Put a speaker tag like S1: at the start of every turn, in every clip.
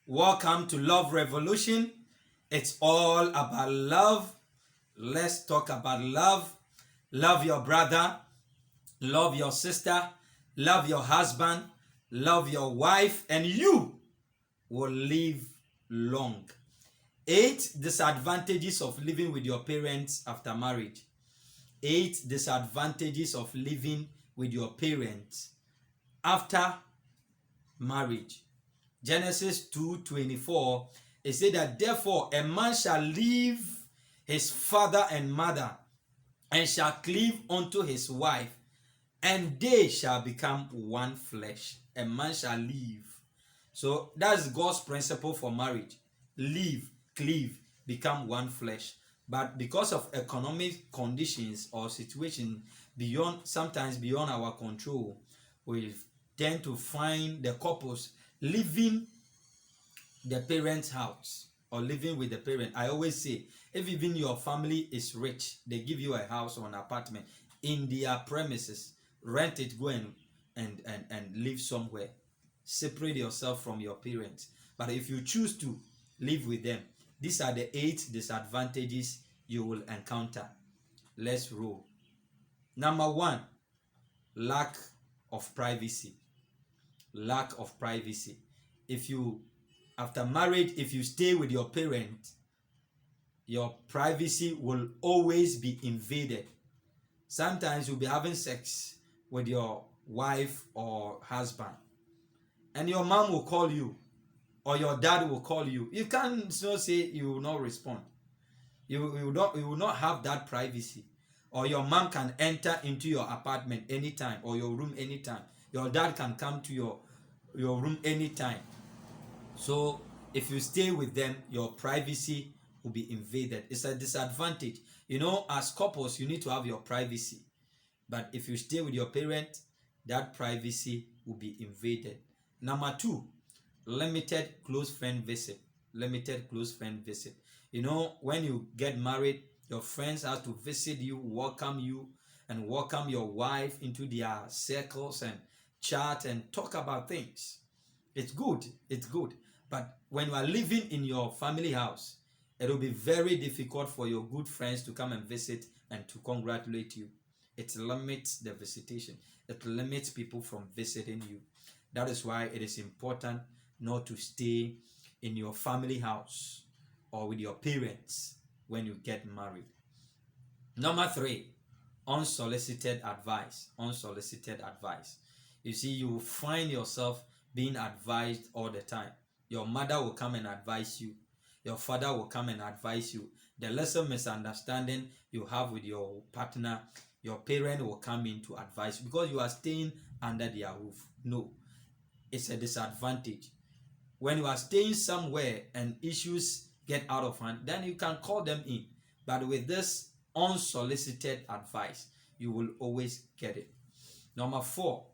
S1: Welcome to Love Revolution. It's all about love. Let's talk about love. Love your brother, love your sister, love your husband, love your wife, and you will live long. 8 disadvantages of living with your parents after marriage. 8 disadvantages of living with your parents after marriage. Genesis 2:24, it said that therefore a man shall leave his father and mother and shall cleave unto his wife, and they shall become one flesh. A man shall leave. So that's God's principle for marriage. Leave, cleave, become one flesh. But because of economic conditions or situation sometimes beyond our control, we tend to find the couples living the parents' house or living with the parent. I always say, if even your family is rich, they give you a house or an apartment in their premises, rent it, go and live somewhere. Separate yourself from your parents. But if you choose to live with them, these are the 8 disadvantages you will encounter. Let's roll. Number 1, lack of privacy. Lack of privacy. After marriage, if you stay with your parent, your privacy will always be invaded. Sometimes you'll be having sex with your wife or husband, and your mom will call you or your dad will call you. You can't say you will not respond. You will not have that privacy. Or your mom can enter into your apartment anytime or your room anytime. Your dad can come to your room anytime. So if you stay with them, your privacy will be invaded. It's a disadvantage. As couples, you need to have your privacy. But if you stay with your parent, that privacy will be invaded. Number 2, limited close friend visit. Limited close friend visit. When you get married, your friends have to visit you, and welcome your wife into their circles and chat and talk about things. It's good. But when you are living in your family house, it will be very difficult for your good friends to come and visit and to congratulate you. It limits the visitation. It limits people from visiting you. That is why it is important not to stay in your family house or with your parents when you get married. Number 3, unsolicited advice. Unsolicited advice. You see, you will find yourself being advised all the time. Your mother will come and advise you. Your father will come and advise you. The lesser misunderstanding you have with your partner, your parent will come in to advise you because you are staying under their roof. No, it's a disadvantage. When you are staying somewhere and issues get out of hand, then you can call them in. But with this unsolicited advice, you will always get it. Number 4,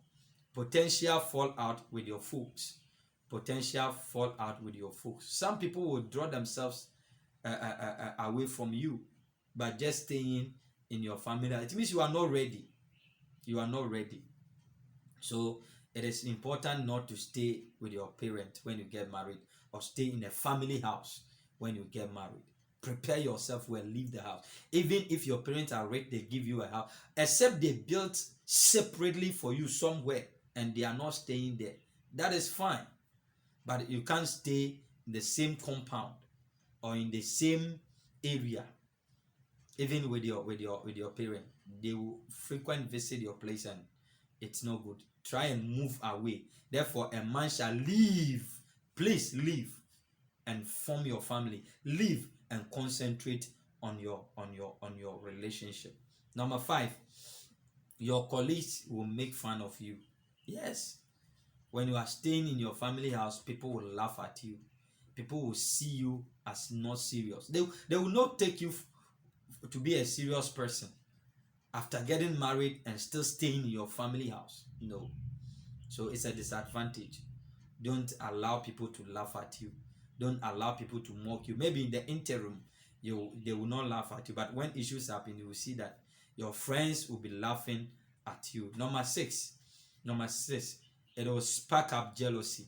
S1: potential fallout with your folks. Potential fallout with your folks. Some people will draw themselves away from you by just staying in your family. It means you are not ready. You are not ready. So it is important not to stay with your parent when you get married, or stay in a family house when you get married. Prepare yourself well, leave the house. Even if your parents are rich, they give you a house, except they built separately for you somewhere and they are not staying there. That is fine. But you can't stay in the same compound or in the same area. Even with your parent, they will frequent visit your place and it's no good. Try and move away. Therefore, a man shall leave. Please leave and form your family. Leave and concentrate on your relationship. Number 5, your colleagues will make fun of you. Yes. When you are staying in your family house, people will laugh at you. People will see you as not serious. They will not take you to be a serious person after getting married and still staying in your family house. No. So it's a disadvantage. Don't allow people to laugh at you. Don't allow people to mock you. Maybe in the interim, they will not laugh at you. But when issues happen, you will see that your friends will be laughing at you. Number 6, it will spark up jealousy.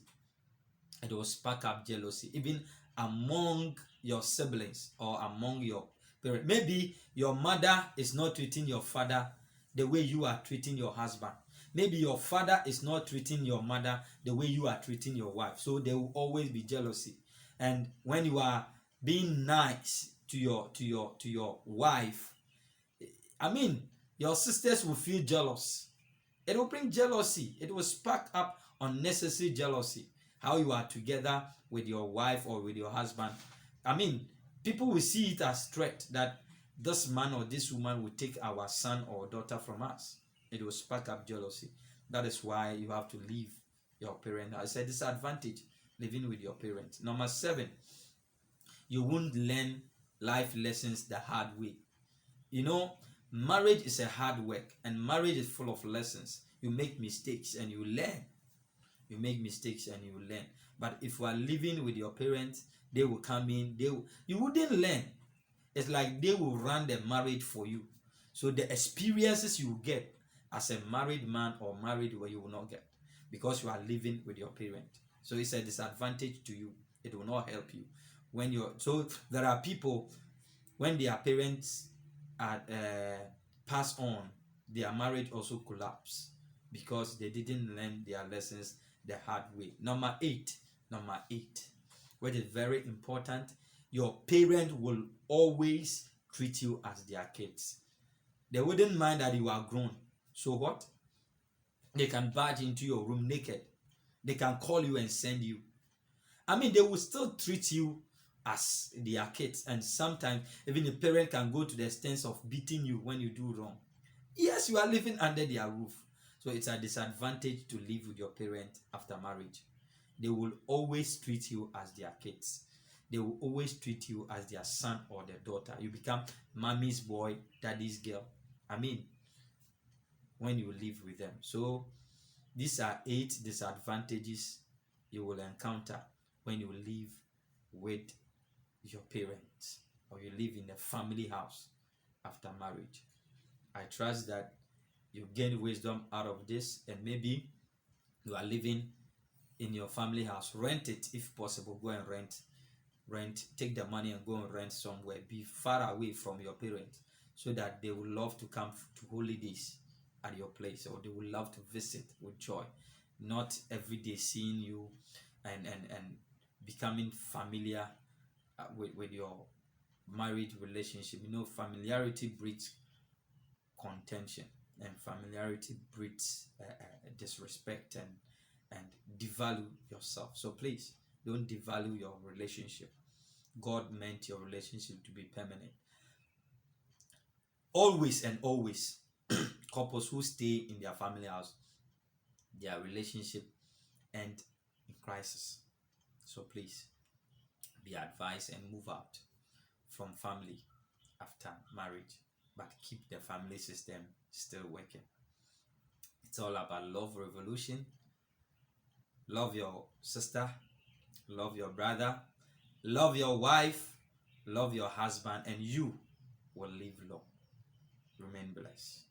S1: It will spark up jealousy, even among your siblings or among your parents. Maybe your mother is not treating your father the way you are treating your husband. Maybe your father is not treating your mother the way you are treating your wife. So there will always be jealousy. And when you are being nice to your wife, I mean, your sisters will feel jealous. It will bring jealousy. It will spark up unnecessary jealousy. How you are together with your wife or with your husband. I mean, people will see it as threat that this man or this woman will take our son or daughter from us. It will spark up jealousy. That is why you have to leave your parents. I said disadvantage living with your parents. Number 7, you won't learn life lessons the hard way. You know, marriage is a hard work, and marriage is full of lessons. You make mistakes and you learn. You make mistakes and you learn. But if you are living with your parents, they will come in, you wouldn't learn. It's like they will run the marriage for you. So the experiences you get as a married man or married woman, you will not get, because you are living with your parent. So it's a disadvantage to you. It will not help you when you're. So there are people, when their parents are pass on, their marriage also collapse because they didn't learn their lessons the hard way. Number 8, which is very important, your parent will always treat you as their kids. They wouldn't mind that you are grown. So what? They can barge into your room naked. They can call you and send you. I mean, they will still treat you as their kids. And sometimes even the parent can go to the extent of beating you when you do wrong. Yes, you are living under their roof. So it's a disadvantage to live with your parent after marriage. They will always treat you as their kids. They will always treat you as their son or their daughter. You become mommy's boy, daddy's girl. I mean, when you live with them. So these are 8 disadvantages you will encounter when you live with your parents or you live in a family house after marriage. I trust that you gain wisdom out of this, and maybe you are living in your family house. Rent it if possible. Go and rent, take the money and go and rent somewhere. Be far away from your parents so that they will love to come to holidays at your place, or they will love to visit with joy, not every day seeing you and becoming familiar with your married relationship. You know, familiarity breeds contention, and familiarity breeds disrespect and devalue yourself. So please don't devalue your relationship. God meant your relationship to be permanent. Always and always, couples who stay in their family house, their relationship end in crisis. So please be advised and move out from family after marriage, but keep the family system still working. It's all about love revolution. Love your sister, love your brother, love your wife, love your husband, and you will live long. Remain blessed.